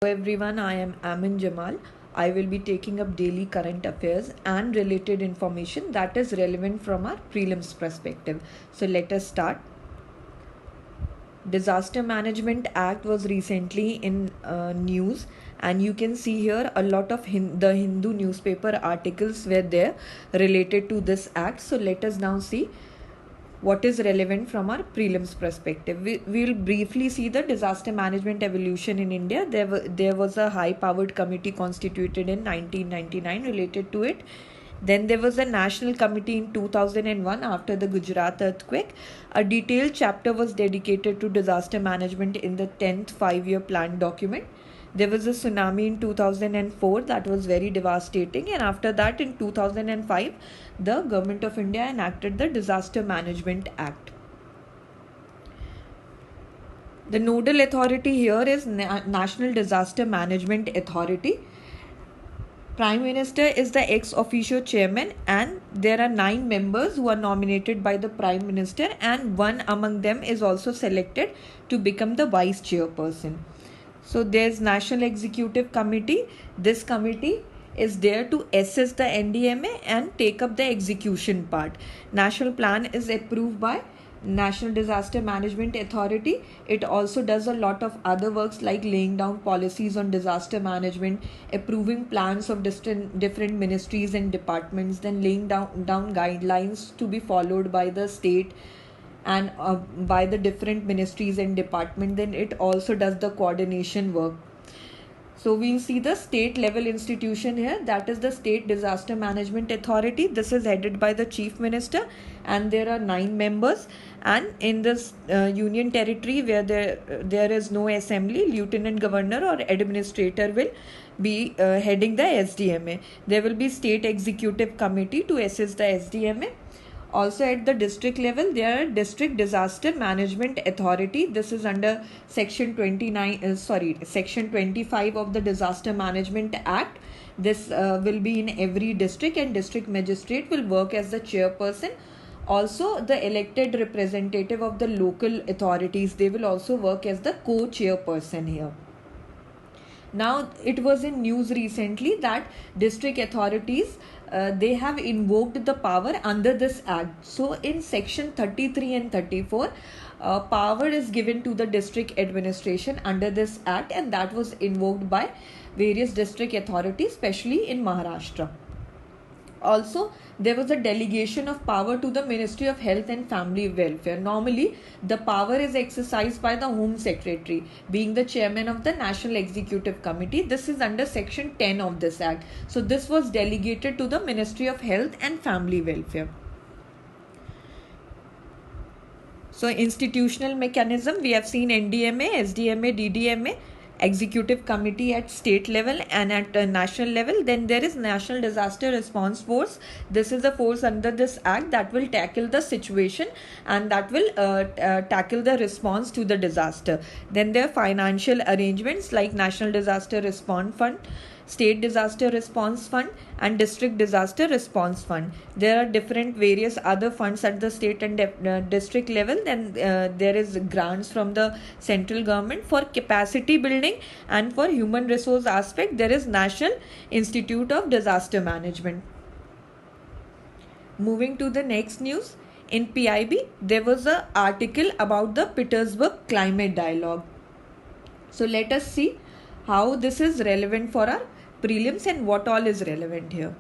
Hello everyone, I am Amin Jamal. I will be taking up daily current affairs and related information that is relevant from our prelims perspective. So let us start. Disaster Management Act was recently in news, and you can see here a lot of the Hindu newspaper articles were there related to this act. So let us now see what is relevant from our prelims perspective. We'll briefly see the disaster management evolution in India. There was a high powered committee constituted in 1999 related to it. Then there was a national committee in 2001 after the Gujarat earthquake. A detailed chapter was dedicated to disaster management in the 10th 5-year plan document. There was a tsunami in 2004 that was very devastating, and after that, in 2005, the Government of India enacted the Disaster Management Act. The nodal authority here is National Disaster Management Authority. Prime Minister is the ex officio chairman, and there are 9 members who are nominated by the Prime Minister, and one among them is also selected to become the vice chairperson. So there's National Executive Committee. This committee is there to assess the NDMA and take up the execution part. National plan is approved by National Disaster Management Authority. It also does a lot of other works like laying down policies on disaster management, approving plans of different ministries and departments, then laying down guidelines to be followed by the state and by the different ministries and department. Then it also does the coordination work. So we'll see the state level institution here, that is the State Disaster Management Authority. This is headed by the Chief Minister, and there are 9 members. And in this union territory where there is no assembly, Lieutenant Governor or Administrator will be heading the SDMA. There will be State Executive Committee to assess the SDMA. Also at the district level, there are District Disaster Management Authority. This is under section 25 of the Disaster Management Act. This will be in every district, and district magistrate will work as the chairperson. Also, the elected representative of the local authorities, they will also work as the co-chairperson here. Now, it was in news recently that district authorities they have invoked the power under this act. So, in section 33 and 34, power is given to the district administration under this act, and that was invoked by various district authorities, especially in Maharashtra. Also, there was a delegation of power to the Ministry of Health and Family Welfare. Normally, the power is exercised by the Home Secretary, being the chairman of the National Executive Committee. This is under Section 10 of this Act. So, this was delegated to the Ministry of Health and Family Welfare. So, institutional mechanism, we have seen NDMA, SDMA, DDMA, executive committee at state level and at national level. Then there is National Disaster Response Force. This is a force under this act that will tackle the situation and that will tackle the response to the disaster. Then there are financial arrangements like National Disaster Response Fund, State Disaster Response Fund, and District Disaster Response Fund. There are different various other funds at the state and district level. Then there is grants from the central government for capacity building, and for human resource aspect there is National Institute of Disaster Management. Moving to the next news, in PIB there was an article about the Petersburg Climate Dialogue. So let us see how this is relevant for our prelims and what all is relevant here.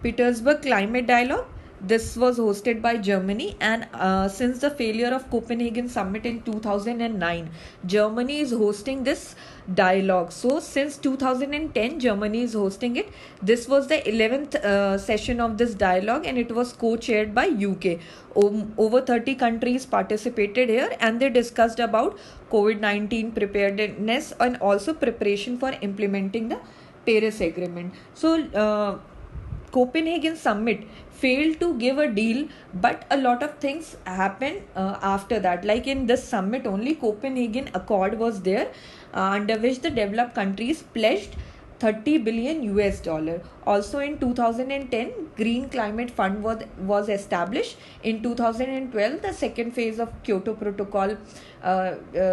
Petersburg Climate Dialogue. This was hosted by Germany, and since the failure of Copenhagen Summit in 2009, Germany is hosting this dialogue. So since 2010, Germany is hosting it. This was the 11th session of this dialogue, and it was co-chaired by UK. Over 30 countries participated here, and they discussed about COVID-19 preparedness and also preparation for implementing the Paris Agreement. So Copenhagen Summit failed to give a deal, but a lot of things happened after that. Like in this summit only, Copenhagen Accord was there, under which the developed countries pledged 30 billion US dollar. Also in 2010, Green Climate Fund was established. In 2012, the second phase of Kyoto Protocol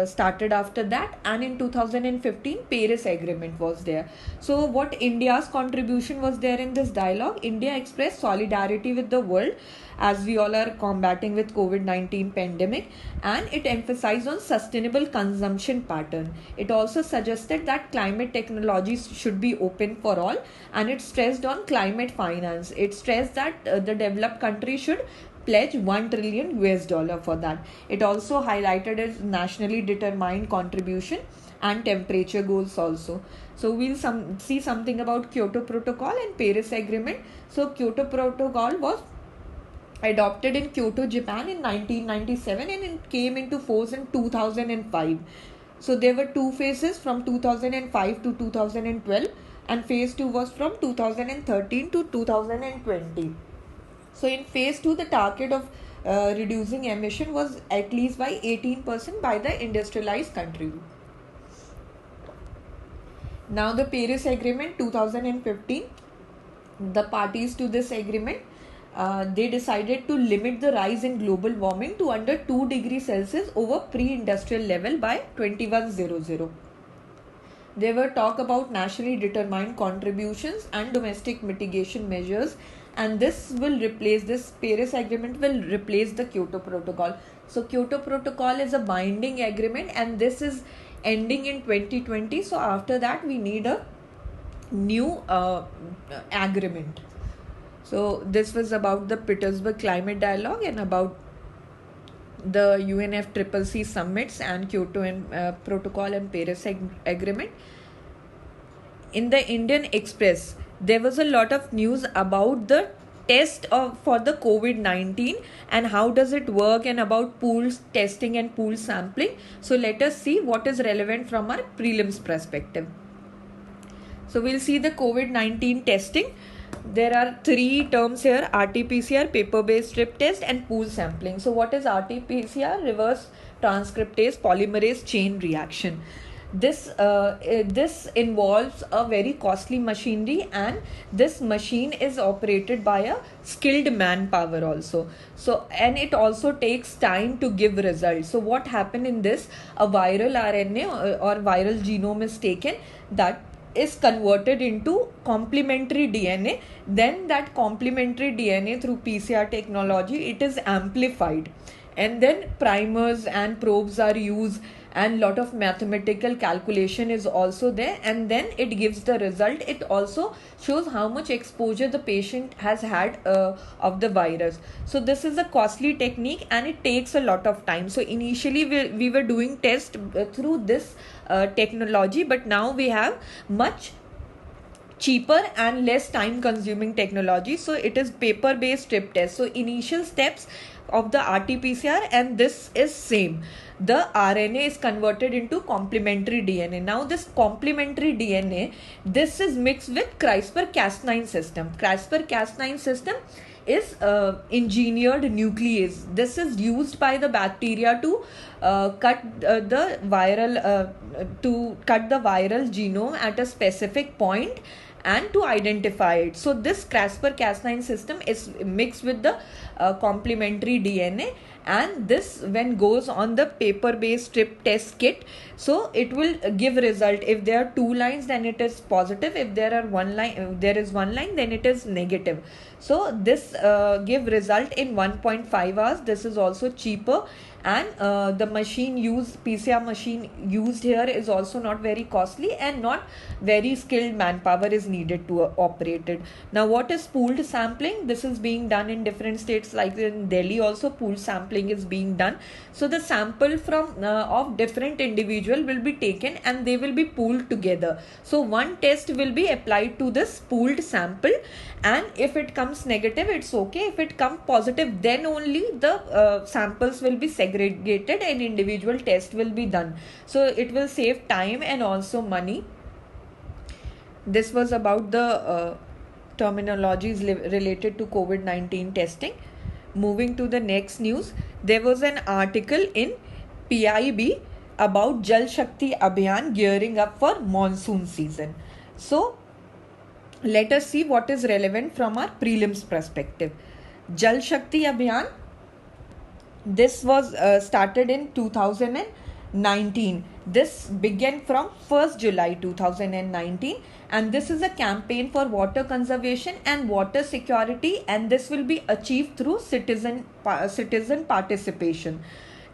started after that, and in 2015, Paris Agreement was there. So what India's contribution was there in this dialogue? India expressed solidarity with the world as we all are combating with COVID-19 pandemic, and it emphasized on sustainable consumption pattern. It also suggested that climate technologies should be open for all, and it stressed on climate finance. It stressed that the developed country should pledge 1 trillion US dollar for that. It also highlighted its nationally determined contribution and temperature goals also. So we'll see something about Kyoto Protocol and Paris Agreement. So Kyoto Protocol was adopted in Kyoto, Japan in 1997, and it came into force in 2005. So there were two phases from 2005 to 2012, and phase 2 was from 2013 to 2020. So in phase 2, the target of reducing emission was at least by 18% by the industrialized country. Now the Paris Agreement 2015, the parties to this agreement, they decided to limit the rise in global warming to under 2 degrees Celsius over pre-industrial level by 2100. There were talk about nationally determined contributions and domestic mitigation measures, and this Paris Agreement will replace the Kyoto Protocol. So Kyoto Protocol is a binding agreement, and this is ending in 2020. So after that we need a new agreement. So this was about the Petersburg Climate Dialogue and about the UNFCCC summits and Kyoto and Protocol and Paris Agreement. In the Indian Express, there was a lot of news about the test for the COVID-19 and how does it work, and about pool testing and pool sampling. So let us see what is relevant from our prelims perspective. So we'll see the COVID-19 testing. There are three terms here: RT-PCR, paper-based strip test, and pool sampling. So what is RT-PCR? Reverse transcriptase polymerase chain reaction. This involves a very costly machinery, and this machine is operated by a skilled manpower also. So, and it also takes time to give results. So what happened in this? A viral RNA or viral genome is taken, that is converted into complementary DNA. Then that complementary DNA, through PCR technology, it is amplified, and then primers and probes are used, and lot of mathematical calculation is also there, and then it gives the result. It also shows how much exposure the patient has had of the virus. So this is a costly technique, and it takes a lot of time. So initially we were doing tests through this technology, but now we have much cheaper and less time consuming technology. So it is paper based strip test. So initial steps of the RT-PCR, and this is same. The RNA is converted into complementary DNA. Now this complementary DNA, this is mixed with CRISPR-Cas9 system. CRISPR-Cas9 system is engineered nuclease. This is used by the bacteria to cut the viral genome at a specific point and to identify it. So this CRISPR-Cas9 system is mixed with the complementary DNA, and this when goes on the paper based strip test kit, so it will give result. If there are two lines, then it is positive. If there is one line, then it is negative. So this give result in 1.5 hours. This is also cheaper, and the PCR machine used here is also not very costly, and not very skilled manpower is needed to operate it. Now what is pooled sampling? This is being done in different states, like in Delhi also pooled sampling is being done. So the sample from of different individual will be taken, and they will be pooled together. So one test will be applied to this pooled sample, and if it comes negative, it's okay. If it comes positive, then only the samples will be segregated and individual test will be done. So it will save time and also money. This was about the terminologies related to COVID-19 testing. Moving to the next news, there was an article in PIB about Jal Shakti Abhiyan gearing up for monsoon season. So let us see what is relevant from our prelims perspective. Jal Shakti Abhiyan, this was started in 2019. This began from 1st July 2019, and this is a campaign for water conservation and water security, and this will be achieved through citizen participation.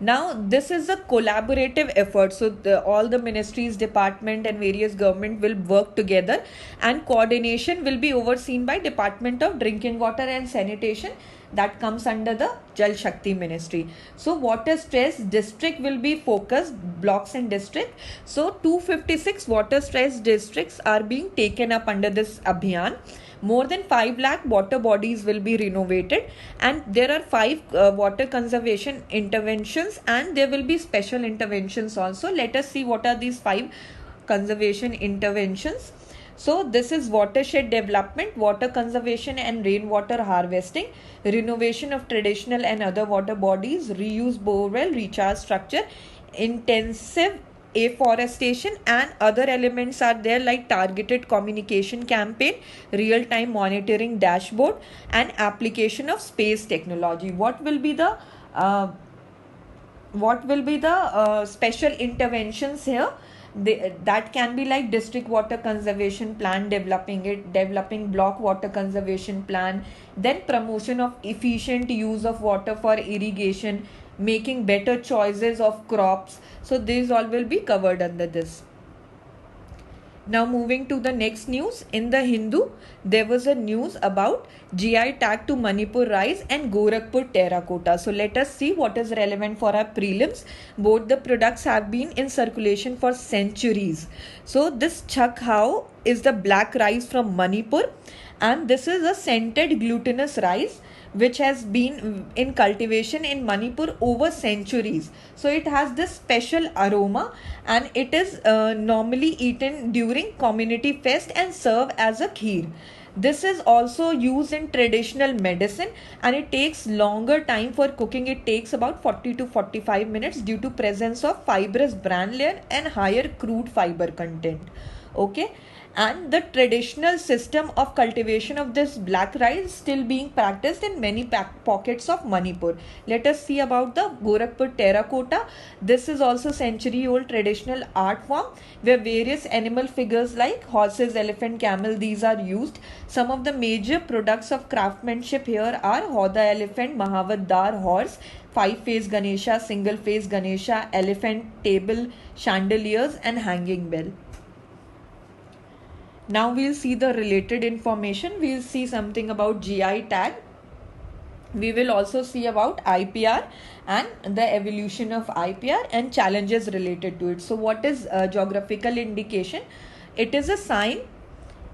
Now this is a collaborative effort, so all the ministries, department and various government will work together, and coordination will be overseen by Department of Drinking Water and Sanitation, that comes under the Jal Shakti Ministry. So water stress district will be focused, blocks and district. So 256 water stress districts are being taken up under this Abhiyan. More than 5 lakh water bodies will be renovated, and there are 5 water conservation interventions, and there will be special interventions also. Let us see what are these 5 conservation interventions. So this is watershed development, water conservation and rainwater harvesting, renovation of traditional and other water bodies, reuse borewell, recharge structure, intensive afforestation, and other elements are there like targeted communication campaign, real-time monitoring dashboard, and application of space technology. What will be the special interventions here? That can be like district water conservation plan, developing block water conservation plan, then promotion of efficient use of water for irrigation, making better choices of crops. So these all will be covered under this. Now moving to the next news. In the Hindu, there was a news about GI tag to Manipur rice and Gorakhpur terracotta. So let us see what is relevant for our prelims. Both the products have been in circulation for centuries. So this chakhao is the black rice from Manipur, and this is a scented glutinous rice which has been in cultivation in Manipur over centuries. So it has this special aroma, and it is normally eaten during community fest and served as a kheer. This is also used in traditional medicine, and it takes longer time for cooking. It takes about 40 to 45 minutes due to presence of fibrous bran layer and higher crude fiber content. Okay. And the traditional system of cultivation of this black rice is still being practiced in many pockets of Manipur. Let us see about the Gorakhpur terracotta. This is also century-old traditional art form where various animal figures like horses, elephant, camel, these are used. Some of the major products of craftsmanship here are Hoda elephant, Mahavat Dar horse, 5-face Ganesha, single-face Ganesha, elephant table, chandeliers, and hanging bell. Now we'll see the related information. We'll see something about GI tag. We will also see about IPR and the evolution of IPR and challenges related to it. So what is geographical indication? It is a sign.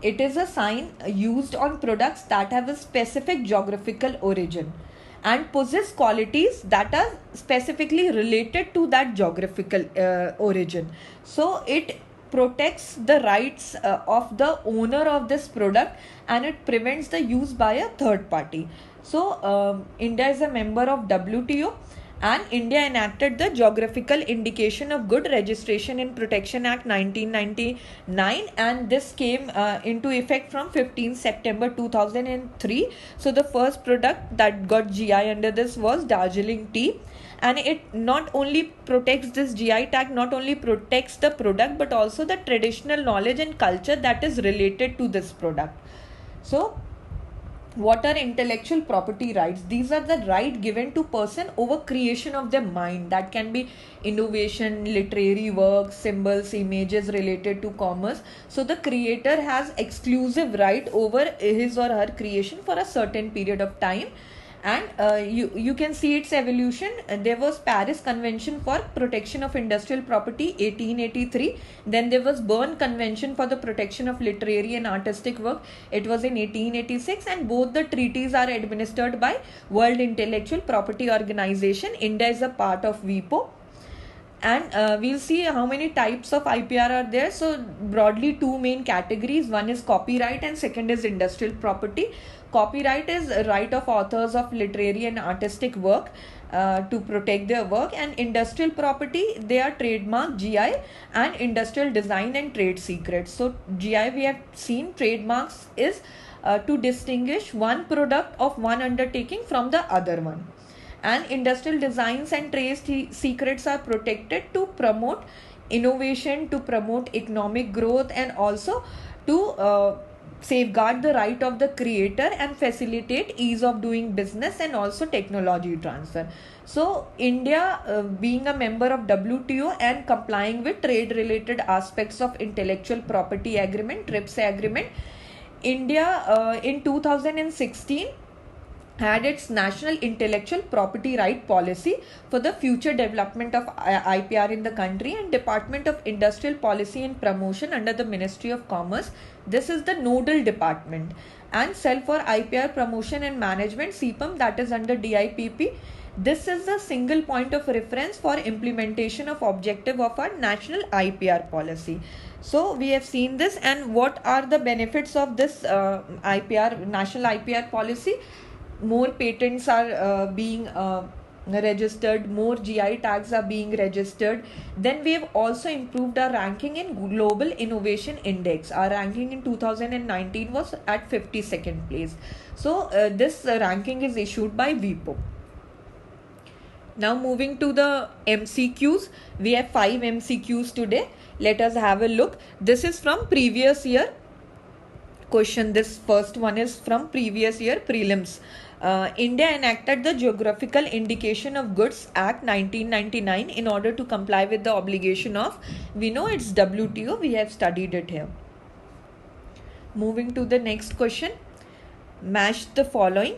It is a sign used on products that have a specific geographical origin and possess qualities that are specifically related to that geographical origin. So it protects the rights of the owner of this product, and it prevents the use by a third party. So India is a member of WTO, and India enacted the Geographical Indication of Good Registration and Protection Act 1999, and this came into effect from 15 September 2003. So the first product that got GI under this was Darjeeling tea, and it not only protects this GI tag, not only protects the product but also the traditional knowledge and culture that is related to this product. So what are intellectual property rights? These are the right given to person over creation of their mind. That can be innovation, literary works, symbols, images related to commerce. So the creator has exclusive right over his or her creation for a certain period of time. And you can see its evolution. There was Paris Convention for Protection of Industrial Property 1883. Then there was Berne Convention for the Protection of Literary and Artistic Work. It was in 1886, and both the treaties are administered by World Intellectual Property Organization. India is a part of WIPO. And we'll see how many types of IPR are there. So broadly 2 main categories. One is copyright and second is industrial property. Copyright is a right of authors of literary and artistic work to protect their work, and industrial property, they are trademark, GI, and industrial design and trade secrets. So GI, we have seen, trademarks is to distinguish one product of one undertaking from the other one, and industrial designs and trade secrets are protected to promote innovation, to promote economic growth, and also to safeguard the right of the creator and facilitate ease of doing business and also technology transfer. So India, being a member of WTO and complying with trade related aspects of intellectual property agreement, TRIPS agreement, India in 2016 had its national intellectual property right policy for the future development of IPR in the country, and Department of Industrial Policy and Promotion under the Ministry of Commerce. This is the nodal department, and Cell for IPR Promotion and Management, CPAM, that is under DIPP. This is the single point of reference for implementation of objective of our national IPR policy. So we have seen this, and what are the benefits of this IPR, national IPR policy? More patents are being registered, more GI tags are being registered. Then we have also improved our ranking in Global Innovation Index. Our ranking in 2019 was at 52nd place. So this ranking is issued by WIPO. Now moving to the MCQs, we have 5 MCQs today. Let us have a look. This is from previous year question. This first one is from previous year prelims. India enacted the Geographical Indication of Goods Act 1999 in order to comply with the obligation of, we know it's WTO, we have studied it here. Moving to the next question, match the following.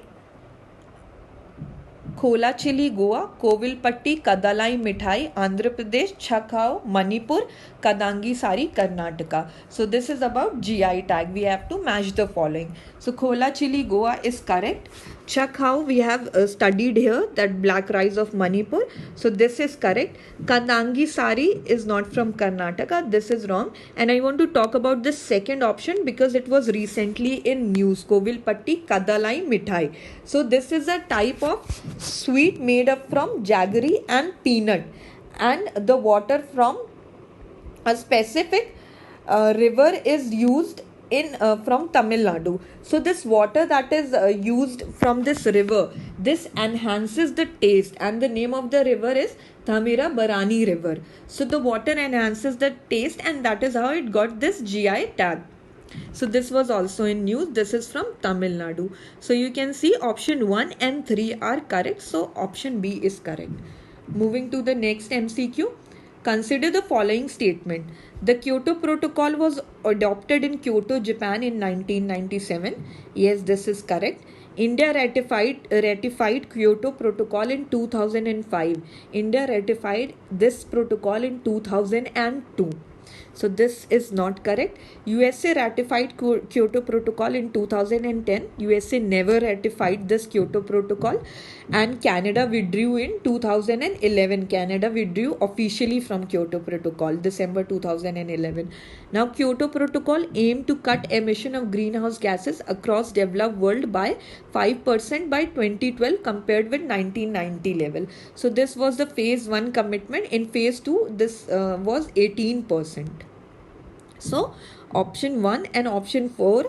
खोला चिली गोवा, कोविलपट्टी कदालाई मिठाई आंध्र प्रदेश, छखाव मणिपुर, कदांगी सारी Karnataka. So this is about GI tag. We have to match the following. So खोला चिली Goa is correct. Chakhav, we have studied here that black rice of Manipur. So this is correct. Kadangi sari is not from Karnataka. This is wrong. And I want to talk about the second option because it was recently in news. Kovilpatti Kadalai Mithai. So this is a type of sweet made up from jaggery and peanut. And the water from a specific river is used in from Tamil Nadu. So this water that is used from this river, this enhances the taste, and the name of the river is Thamira Barani River. So the water enhances the taste, and that is how it got this GI tag. So this was also in news. This is from Tamil Nadu. So you can see option 1 and 3 are correct. So option B is correct. Moving to the next MCQ. Consider the following statement. The Kyoto Protocol was adopted in Kyoto, Japan in 1997. Yes, this is correct. India ratified Kyoto Protocol in 2005. India ratified this protocol in 2002. So this is not correct. USA ratified Kyoto Protocol in 2010. USA never ratified this Kyoto Protocol, and Canada withdrew in 2011. Canada withdrew officially from Kyoto Protocol, December 2011. Now Kyoto Protocol aimed to cut emission of greenhouse gases across developed world by 5% by 2012 compared with 1990 level. So this was the phase 1 commitment. In phase 2 this was 18%. So option 1 and option 4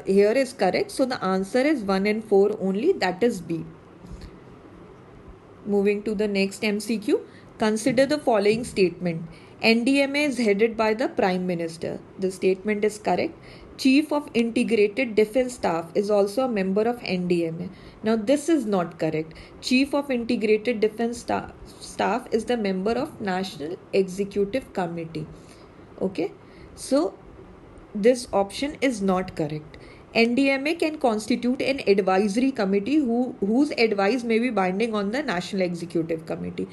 here is correct. So the answer is 1 and 4 only, that is B. Moving to the next MCQ. Consider the following statement. NDMA is headed by the Prime Minister. The statement is correct. Chief of Integrated Defence Staff is also a member of NDMA. Now this is not correct. Chief of Integrated Defence Staff is the member of National Executive Committee. Okay. So this option is not correct. NDMA can constitute an advisory committee whose advice may be binding on the National Executive Committee.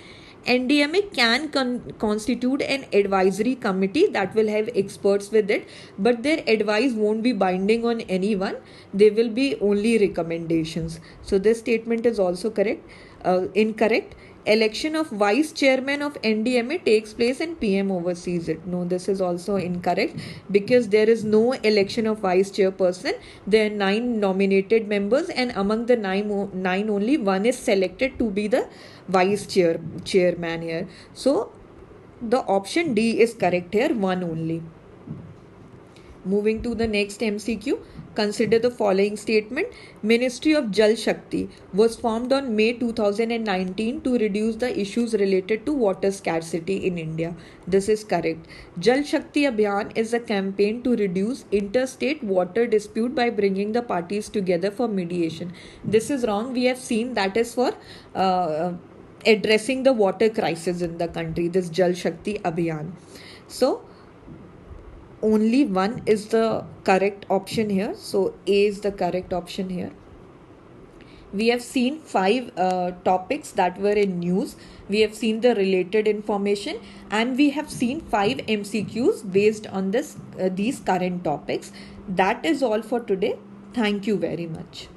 NDMA can constitute an advisory committee that will have experts with it, but their advice won't be binding on anyone. They will be only recommendations. So this statement is also correct. Incorrect. Election of vice chairman of NDMA takes place and PM oversees it. No, this is also incorrect because there is no election of vice chairperson. There are 9 nominated members, and among the nine only one is selected to be the chairman here. So the option D is correct here, one only. Moving to the next MCQ, consider the following statement. Ministry of Jal Shakti was formed on May 2019 to reduce the issues related to water scarcity in India. This is correct. Jal Shakti Abhiyan is a campaign to reduce interstate water dispute by bringing the parties together for mediation. This is wrong. We have seen that is for addressing the water crisis in the country, this Jal Shakti Abhiyan. So only one is the correct option here. So A is the correct option here. We have seen 5 topics that were in news. We have seen the related information, and we have seen 5 MCQs based on these current topics. That is all for today. Thank you very much.